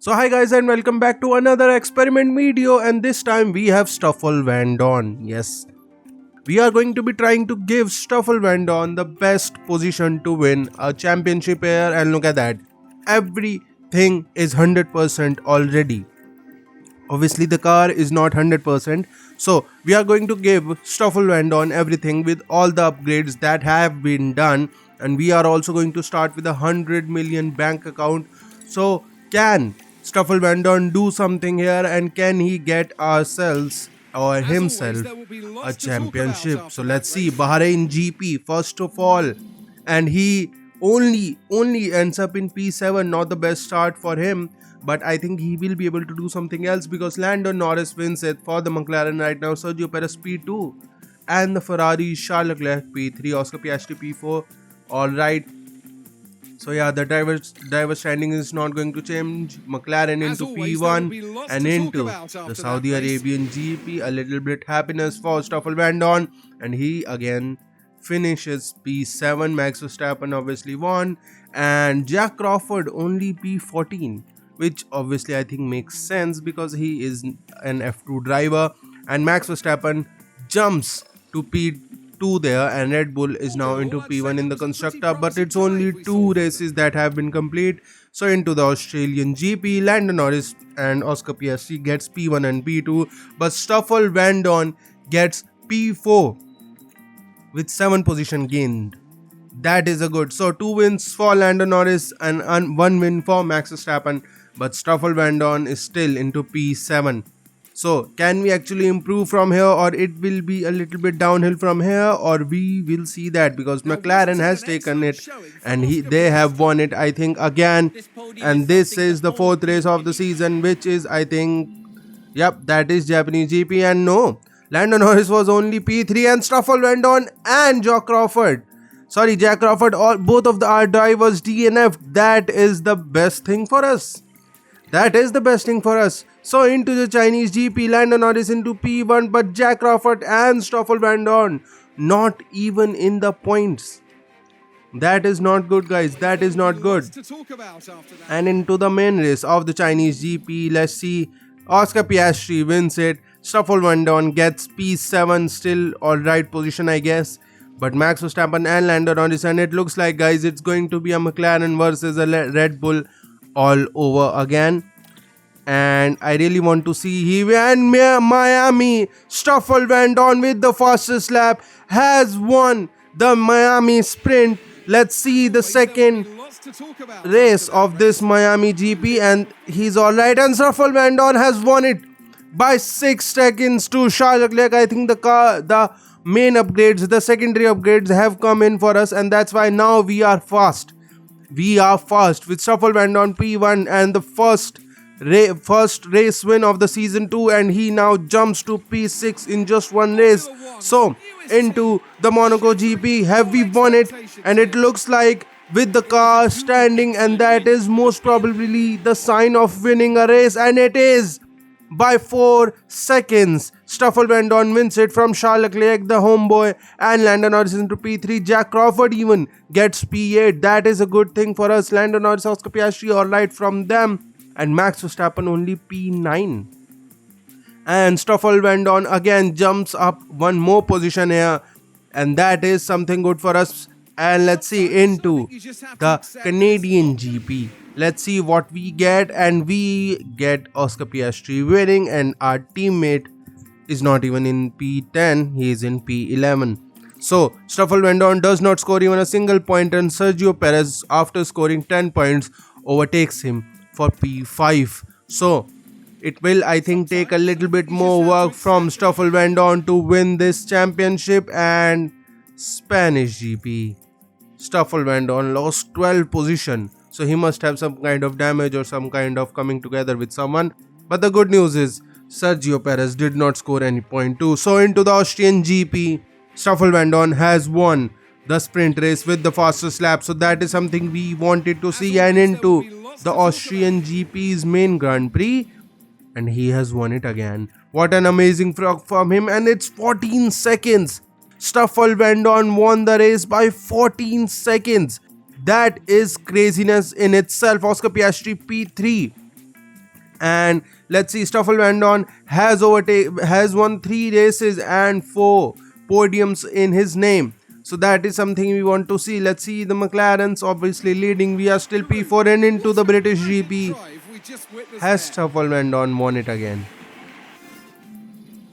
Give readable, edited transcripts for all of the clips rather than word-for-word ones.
So hi guys and welcome back to another experiment video, and this time we have Stoffel Vandoorne. Yes, we are going to be trying to give Stoffel Vandoorne the best position to win a championship here, and look at that. Everything is 100% already. Obviously the car is not 100%, so we are going to give Stoffel Vandoorne everything with all the upgrades that have been done, and we are also going to start with a 100 million bank account. So can Stoffel Vandoorne do something here, and can he get ourselves or himself a championship? So let's see. Bahrain GP first of all, and he only ends up in P7. Not the best start for him, but I think he will be able to do something else because Lando Norris wins it for the McLaren right now. Sergio Perez P2 and the Ferrari Charles Leclerc P3, Oscar Piastri P4. All right. So yeah, the driver standing is not going to change. McLaren into P1 and into the Saudi Arabian GP. A little bit happiness for Stoffel Vandoorne, and he again finishes P7. Max Verstappen obviously won, and Jack Crawford only P14, which obviously I think makes sense because he is an F2 driver, and Max Verstappen jumps to P2 there, and Red Bull is now into P1 in the constructor, but it's only 2 races that have been complete. So into the Australian GP, Lando Norris and Oscar Piastri gets P1 and P2, but Stoffel Vandoorne gets P4 with 7 position gained. That is a good. So 2 wins for Lando Norris and 1 win for Max Verstappen, but Stoffel Vandoorne is still into P7. So can we actually improve from here, or it will be a little bit downhill from here, or we will see that because McLaren has taken it and they have won it, I think, again. And this is the 4th race of the season, which is, I think, yep, that is Japanese GP. And no, Lando Norris was only P3, and Stoffel Vandoorne and Jack Crawford, all both of our drivers DNF. That is the best thing for us. So into the Chinese GP, Lando Norris into P1, but Jack Crawford and Stoffel Vandoorne not even in the points. That is not good, guys. That is not good. And into the main race of the Chinese GP, let's see. Oscar Piastri wins it. Stoffel Vandoorne gets P7, still alright position, I guess. But Max Verstappen and Lando Norris, and it looks like, guys, it's going to be a McLaren versus a Red Bull all over again. And I really want to see he and Miami. Stoffel Vandoorne with the fastest lap has won the Miami sprint. Let's see the second race of this Miami GP, and he's alright. And Stoffel Vandoorne has won it by 6 seconds to Charles Leclerc. I think the main upgrades, the secondary upgrades have come in for us, and that's why now we are fast. We are fast with Stoffel Vandoorne P1 and the first race win of the season 2, and he now jumps to P6 in just 1 race. So into the Monaco GP, have we won it? And it looks like with the car standing, and that is most probably the sign of winning a race, and it is by 4 seconds. Stoffel Vandoorne wins it from Charles Leclerc, the homeboy, and Lando Norris into P3. Jack Crawford even gets P8. That is a good thing for us. Lando Norris, Oscar Piastri alright from them, and Max Verstappen only P9. And Stoffel Vandoorne again jumps up 1 more position here, and that is something good for us. And let's see into the Canadian GP. Let's see what we get, and we get Oscar Piastri winning, and our teammate is not even in P10, he is in P11. So Stoffel Vandoorne does not score even a single point, and Sergio Perez, after scoring 10 points, overtakes him for P5. So it will, I think, take a little bit more work from Stoffel Vandoorne to win this championship. And Spanish GP, Stoffel Vandoorne lost 12 position, so he must have some kind of damage or some kind of coming together with someone. But the good news is Sergio Perez did not score any point too. So into the Austrian GP, Stoffel Vandoorne has won the sprint race with the fastest lap, so that is something we wanted to see. And into the Austrian GP's main Grand Prix, and he has won it again. What an amazing frog from him, and it's 14 seconds. Stoffel Vandoorne won the race by 14 seconds. That is craziness in itself. Oscar Piastri P3 And let's see, Stoffel Vandoorne has won 3 races and 4 podiums in his name. So that is something we want to see. Let's see the McLarens obviously leading. We are still P4 and into the British GP. Has Stoffel Vandoorne won it again?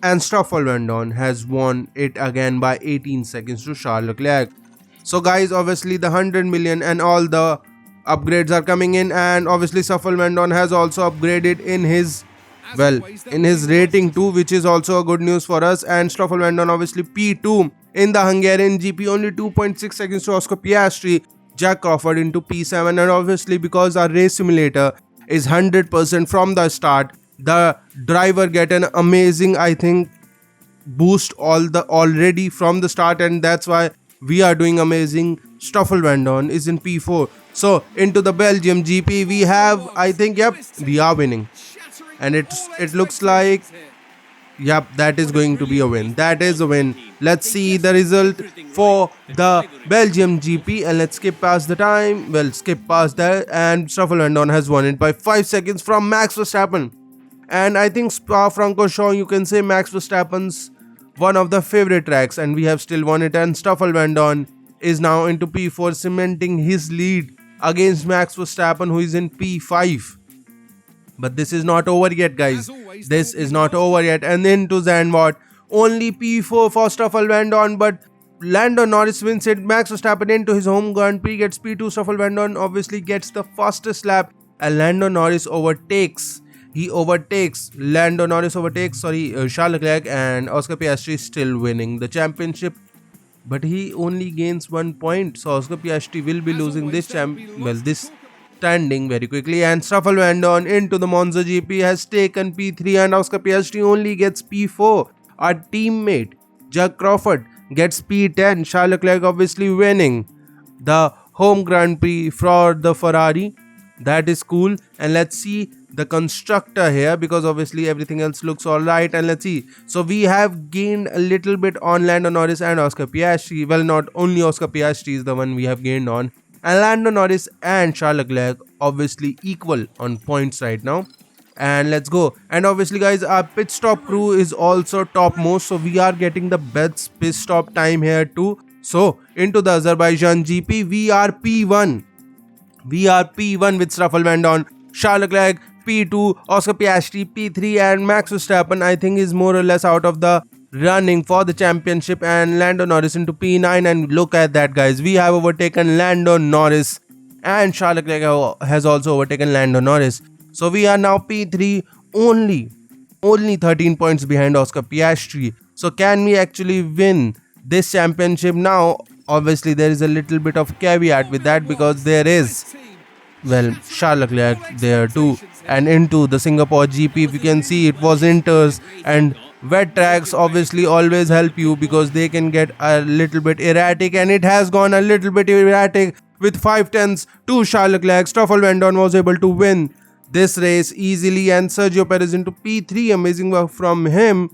And Stoffel Vandoorne has won it again by 18 seconds to Charles Leclerc. So guys, obviously the 100 million and all the upgrades are coming in, and obviously Stoffel Vandoorne has also upgraded in his rating too, which is also a good news for us. And Stoffel Vandoorne obviously P2 in the Hungarian GP, only 2.6 seconds to Oscar Piastri. Jack Crawford into P7, and obviously because our race simulator is 100% from the start, the driver get an amazing, I think, boost already from the start, and that's why we are doing amazing. Stoffel Vandoorne is in P4. So into the Belgium GP we have, I think, yep, we are winning, and it looks like, yep, that is going to be a win. That is a win. Let's see the result for the Belgium GP, and let's skip past the time. Well, skip past that, and Stoffel Vandoorne has won it by 5 seconds from Max Verstappen. And I think Spa-Francorchamps, you can say Max Verstappen's one of the favorite tracks, and we have still won it. And Stoffel Vandoorne is now into P4, cementing his lead against Max Verstappen, who is in P5. But this is not over yet, guys. This is not over yet. And into Zandvoort, only P4 for Stoffel Vandoorne, but Lando Norris wins it. Max Verstappen into his home Grand Prix gets P2. Stoffel Vandoorne obviously gets the fastest lap, and Lando Norris overtakes. Charles Leclerc, and Oscar Piastri is still winning the championship, but he only gains 1 point. So Oscar Piastri will be losing this standing very quickly. And Stoffel Vandoorne into the Monza GP has taken P3, and Oscar Piastri only gets P4. Our teammate Jack Crawford gets P10. Charles Leclerc obviously winning the home Grand Prix for the Ferrari. That is cool. And let's see the constructor here, because obviously everything else looks alright. And let's see, so we have gained a little bit on Lando Norris and Oscar Piastri. Well, not only Oscar Piastri is the one we have gained on, and Lando Norris and Charles Leclerc obviously equal on points right now. And let's go. And obviously guys, our pit stop crew is also topmost, so we are getting the best pit stop time here too. So into the Azerbaijan GP, we are P1 with Stoffel Vandoorne, Charles Leclerc P2, Oscar Piastri P3, and Max Verstappen, I think, is more or less out of the running for the championship, and Lando Norris into P9. And look at that, guys, we have overtaken Lando Norris, and Charles Leclerc has also overtaken Lando Norris. So we are now P3, only 13 points behind Oscar Piastri. So can we actually win this championship now? Obviously there is a little bit of caveat with that, because there is, well, Charles Leclerc there too. And into the Singapore GP, if you can see, it was inters, and wet tracks obviously always help you because they can get a little bit erratic, and it has gone a little bit erratic with 5/10 to Charles Leclerc. Stoffel Vandoorne was able to win this race easily, and Sergio Perez into P3, amazing work from him.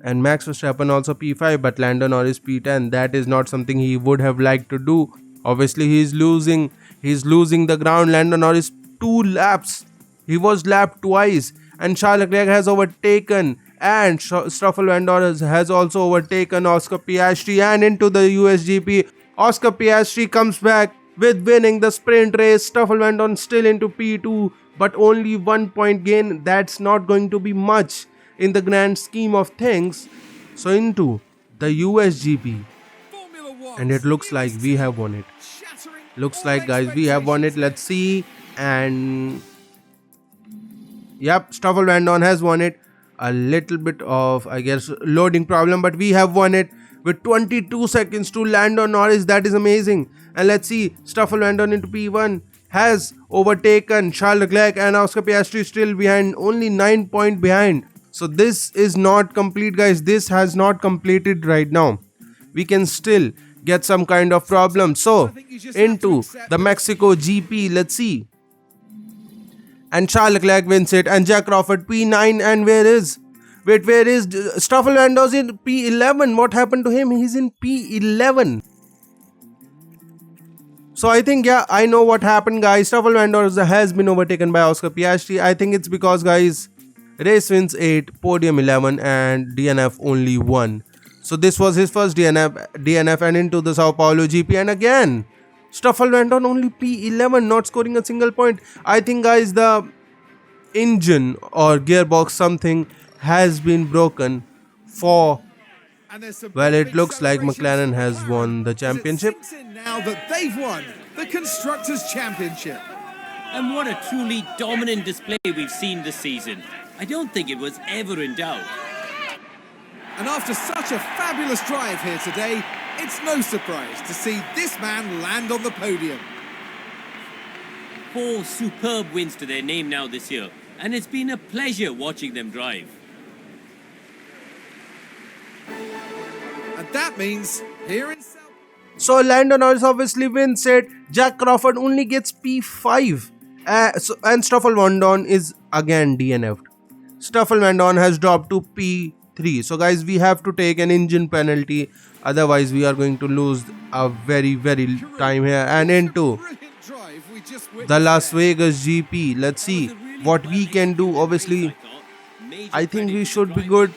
And Max Verstappen also P5, but Lando Norris P10. That is not something he would have liked to do. Obviously he's losing the ground. Lando Norris 2 laps. He was lapped twice, and Charles Leclerc has overtaken, and Stoffel Vandoorne has also overtaken Oscar Piastri. And into the USGP, Oscar Piastri comes back with winning the sprint race. Stoffel Vandoorne still into P2, but only 1 point gain. That's not going to be much in the grand scheme of things. So into the USGP, and it looks like we have won it. Looks like, guys, we have won it. Let's see. And yep, Stoffel Vandoorne has won it. A little bit of, I guess, loading problem, but we have won it with 22 seconds to Lando Norris. That is amazing. And let's see, Stoffel Vandoorne into P1 has overtaken Charles Leclerc, and Oscar Piastri still behind, only 9 points behind. So this is not complete, guys. This has not completed right now. We can still get some kind of problem. So into the Mexico GP, let's see. And Charles Leclerc wins it, and Jack Crawford P9. And where is Stoffel Vandoorne in P11? What happened to him? He's in P11. So I think, yeah, I know what happened, guys. Stoffel Vandoorne has been overtaken by Oscar Piastri. I think it's because, guys, race wins 8, podium 11, and DNF only 1. So this was his first DNF and into the Sao Paulo GP. And again, Stoffel Vandoorne only P11, not scoring a single point. I think, guys, the engine or gearbox something has been broken for, well, it looks like McLaren has won the championship. Now that they've won the Constructors' Championship. And what a truly dominant display we've seen this season. I don't think it was ever in doubt. And after such a fabulous drive here today, it's no surprise to see this man land on the podium. 4 superb wins to their name now this year, and it's been a pleasure watching them drive. And that means here in So Lando Norris obviously wins it. Jack Crawford only gets P5. And Stoffel Vandoorne is again DNF'd. Stoffel Vandoorne has dropped to P3. So guys, we have to take an engine penalty. Otherwise, we are going to lose a very time here. And into the Las Vegas GP. Let's see what we can do. Obviously, I think we should be good.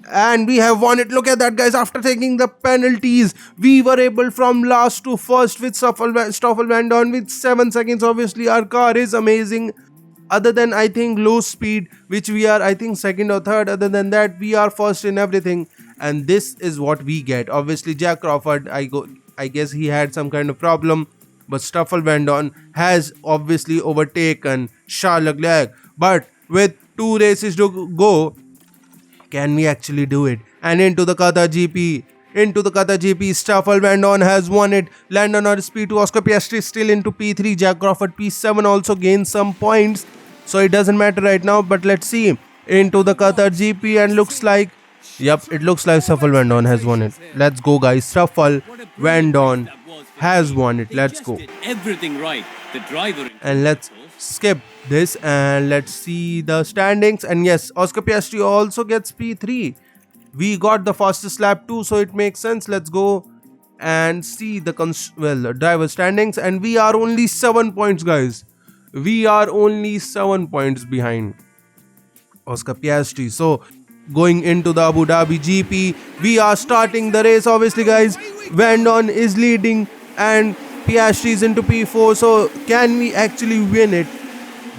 And we have won it. Look at that, guys. After taking the penalties, we were able from last to first with Stoffel Vandoorne with 7 seconds. Obviously, our car is amazing. Other than, I think, low speed, which we are, I think, second or third. Other than that, we are first in everything. And this is what we get. Obviously, Jack Crawford, I guess he had some kind of problem. But Stoffel Vandoorne has obviously overtaken Charles Leclerc. But with 2 races to go, can we actually do it? And into the Qatar GP, Stoffel Vandoorne has won it. Lando Norris P2, Oscar Piastri still into P3, Jack Crawford P7 also gained some points. So it doesn't matter right now, but let's see. Into the Qatar GP and looks like, yep, it looks like Stoffel Vandoorne has won it. Let's go, guys. Stoffel Vandoorne has won it. Let's go. Everything right. The driver. And let's skip this and let's see the standings. And yes, Oscar Piastri also gets P3. We got the fastest lap too, so it makes sense. Let's go and see the driver standings. And we are only 7 points, guys. We are only 7 points behind Oscar Piastri. So going into the Abu Dhabi GP, we are starting the race. Obviously, guys, Vandoorne is leading and Piastri is into P4. So can we actually win it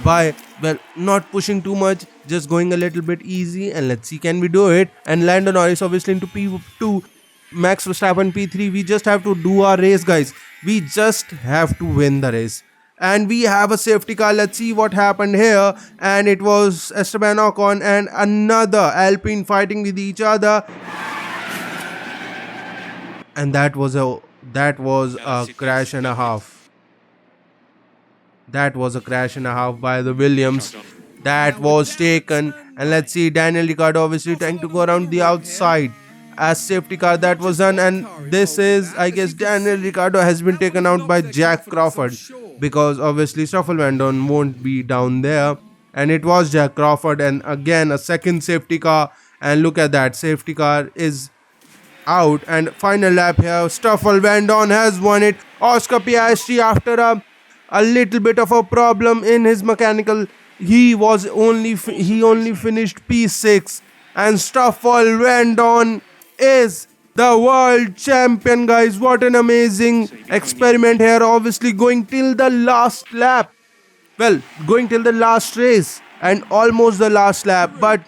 by, well, not pushing too much, just going a little bit easy? And let's see, can we do it? And Lando Norris obviously into P2, Max Verstappen P3. We just have to do our race, guys. We just have to win the race. And we have a safety car. Let's see what happened here. And it was Esteban Ocon and another Alpine fighting with each other. And that was a crash and a half. That was a crash and a half by the Williams. That was taken. And let's see, Daniel Ricciardo obviously trying to go around the outside as safety car. That was done. And this is, I guess, Daniel Ricciardo has been taken out by Jack Crawford, because obviously Stoffel Vandoorne won't be down there. And it was Jack Crawford. And again, a second safety car. And look at that, safety car is out. And final lap here, Stoffel Vandoorne has won it. Oscar Piastri, after a little bit of a problem in his mechanical, he only finished P6. And Stoffel Vandoorne is the world champion, guys. What an amazing experiment here. Obviously going till the last lap, well, going till the last race and almost the last lap. But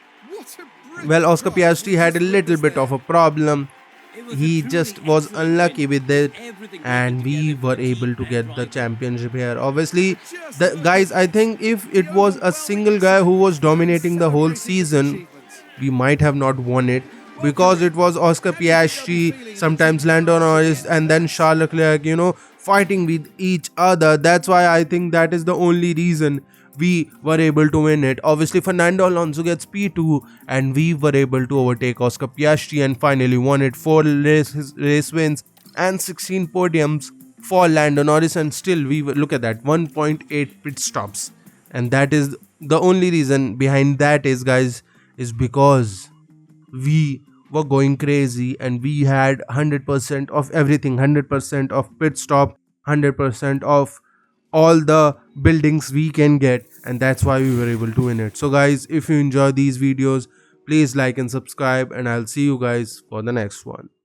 well, Oscar Piastri had a little bit of a problem. He just was unlucky with it, and we were able to get the championship here. Obviously, guys, I think if it was a single guy who was dominating the whole season, we might have not won it, because it was Oscar Piastri, sometimes Lando Norris, and then Charles Leclerc, fighting with each other. That's why I think that is the only reason we were able to win it. Obviously, Fernando Alonso gets P2, and we were able to overtake Oscar Piastri and finally won it. 4 race wins and 16 podiums for Lando Norris, and still we were, look at that, 1.8 pit stops. And that is the only reason behind that is, guys, is because we were going crazy, and we had 100% of everything, 100% of pit stop, 100% of all the buildings we can get, and that's why we were able to win it. So guys, if you enjoy these videos, please like and subscribe, and I'll see you guys for the next one.